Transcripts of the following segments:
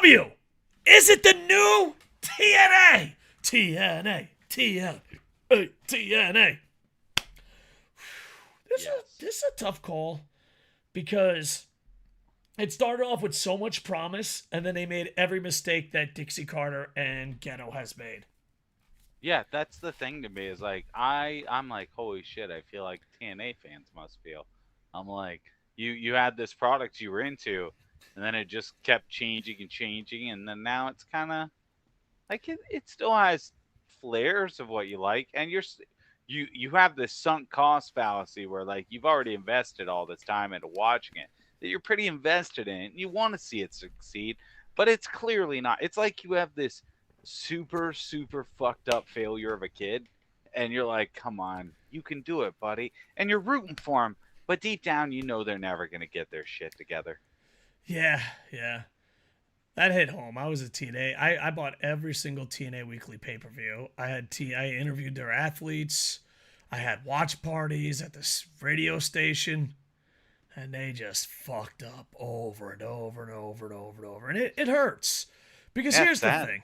AEW. Is it the new TNA? TNA. TNA. TNA. This is a tough call because it started off with so much promise, and then they made every mistake that Dixie Carter and Ghetto has made. Yeah, that's the thing to me is like I'm like, holy shit, I feel like TNA fans must feel. I'm like, you had this product you were into, and then it just kept changing, and then now it's kind of like it still has flares of what you like, and you have this sunk cost fallacy where like you've already invested all this time into watching it, that you're pretty invested in it, and you want to see it succeed, but it's clearly not. It's like you have this super fucked up failure of a kid, and you're like, come on, you can do it, buddy, and you're rooting for him, but deep down you know they're never going to get their shit together. Yeah. That hit home. I was a TNA. I bought every single TNA weekly pay-per-view. I interviewed their athletes. I had watch parties at this radio station. And they just fucked up over and over and over and over and over. And it hurts. Because here's the thing.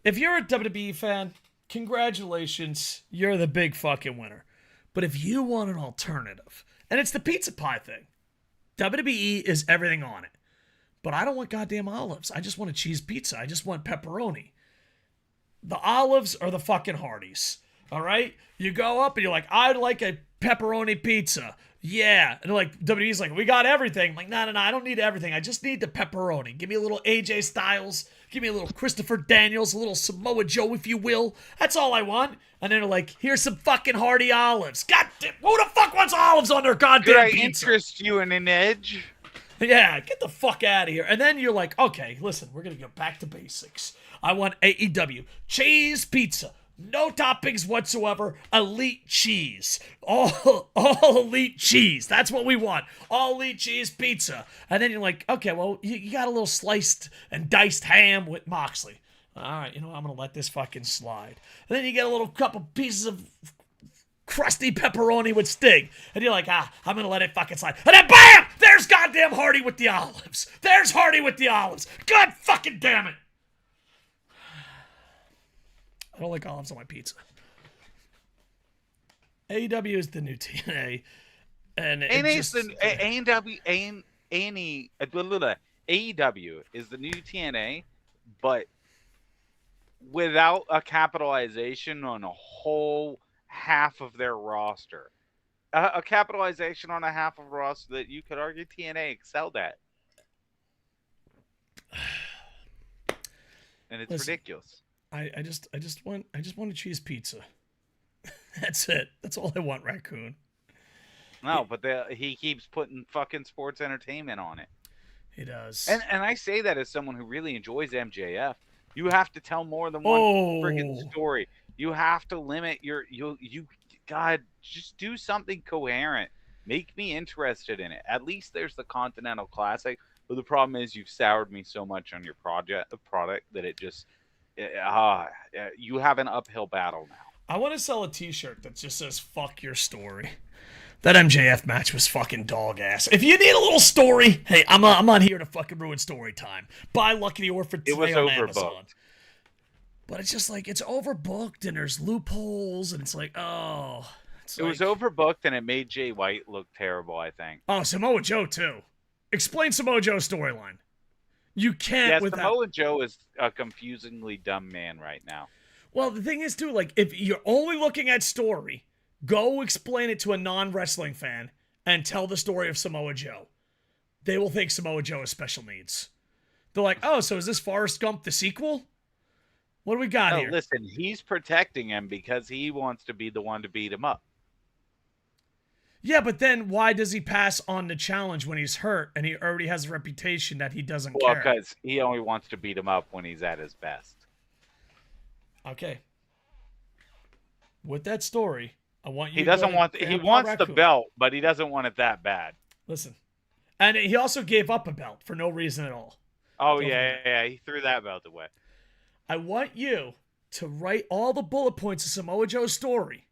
If you're a WWE fan, congratulations. You're the big fucking winner. But if you want an alternative, and it's the pizza pie thing, WWE is everything on it. But I don't want goddamn olives. I just want a cheese pizza. I just want pepperoni. The olives are the fucking Hardys. All right? You go up and you're like, I'd like a pepperoni pizza. Yeah. And like, WWE's like, we got everything. I'm like, no, I don't need everything. I just need the pepperoni. Give me a little AJ Styles. Give me a little Christopher Daniels, a little Samoa Joe, if you will. That's all I want. And then they're like, here's some fucking Hardy olives. God damn, who the fuck wants olives on their goddamn pizza? Could I interest you in an edge? Yeah, get the fuck out of here. And then you're like, okay, listen, we're going to go back to basics. I want AEW. Cheese pizza. No toppings whatsoever. Elite cheese. All elite cheese. That's what we want. All elite cheese pizza. And then you're like, okay, well, you got a little sliced and diced ham with Moxley. All right, you know, I'm going to let this fucking slide. And then you get a little couple pieces of crusty pepperoni with Sting. And you're like, I'm going to let it fucking slide. And then BAM! There's goddamn Hardy with the olives. There's Hardy with the olives. God fucking damn it. I don't like olives on my pizza. AEW is the new TNA. And AEW is the new TNA, but without a capitalization on a whole half of their roster. A capitalization on a half of roster that you could argue TNA excelled at. And it's ridiculous. I just want a cheese pizza. That's it. That's all I want, Raccoon. No, but he keeps putting fucking sports entertainment on it. He does. And I say that as someone who really enjoys MJF. You have to tell more than one friggin' story. You have to limit God, just do something coherent. Make me interested in it. At least there's the Continental Classic. But the problem is you've soured me so much on your product that it just you have an uphill battle now. I want to sell a t-shirt that just says fuck your story. That MJF match was fucking dog ass. If you need a little story, hey, I'm not here to fucking ruin story time. Buy Lucky the Orphan today on Amazon. But it's just like, it's overbooked and there's loopholes and it's like, oh. It was overbooked and it made Jay White look terrible, I think. Oh, Samoa Joe too. Explain Samoa Joe's storyline. You can't without... Samoa Joe is a confusingly dumb man right now. Well, the thing is too, like, if you're only looking at story, go explain it to a non-wrestling fan and tell the story of Samoa Joe. They will think Samoa Joe has special needs. They're like, oh, so is this Forrest Gump the sequel? What do we got here? Listen, he's protecting him because he wants to be the one to beat him up. Yeah, but then why does he pass on the challenge when he's hurt and he already has a reputation that he doesn't care? Well, because he only wants to beat him up when he's at his best. Okay. With that story, I want you. He wants the belt, but he doesn't want it that bad. Listen, and he also gave up a belt for no reason at all. Oh yeah, he threw that belt away. I want you to write all the bullet points of Samoa Joe's story,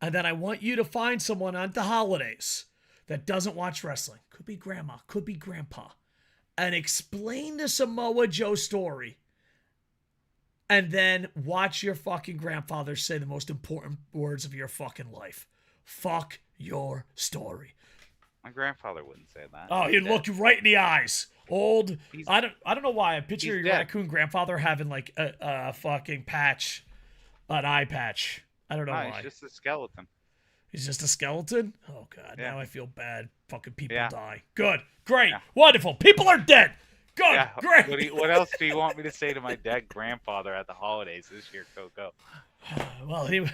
and then I want you to find someone on the holidays that doesn't watch wrestling. Could be grandma, could be grandpa, and explain the Samoa Joe story, and then watch your fucking grandfather say the most important words of your fucking life. Fuck your story. My grandfather wouldn't say that. Oh, he'd look you right in the eyes. Old. He's, I don't know why I picture your dead. raccoon grandfather having like a fucking patch, an eye patch. I don't know why. He's just a skeleton. He's just a skeleton? Oh, God. Yeah. Now I feel bad. Fucking people Yeah. die. Good. Great. Yeah. Wonderful. People are dead. Good. Yeah. Great. What else do you want me to say to my dead grandfather at the holidays this year, Koco? Well, he.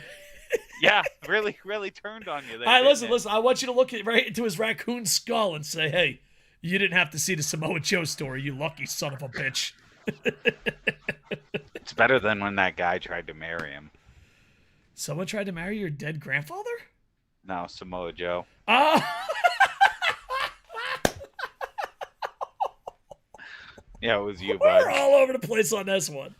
Yeah, really turned on you there. All right, didn't listen. I want you to look right into his raccoon skull and say, hey, you didn't have to see the Samoa Joe story, you lucky son of a bitch. It's better than when that guy tried to marry him. Someone tried to marry your dead grandfather? No, Samoa Joe. Ah. Yeah, it was you, bud. We're all over the place on this one.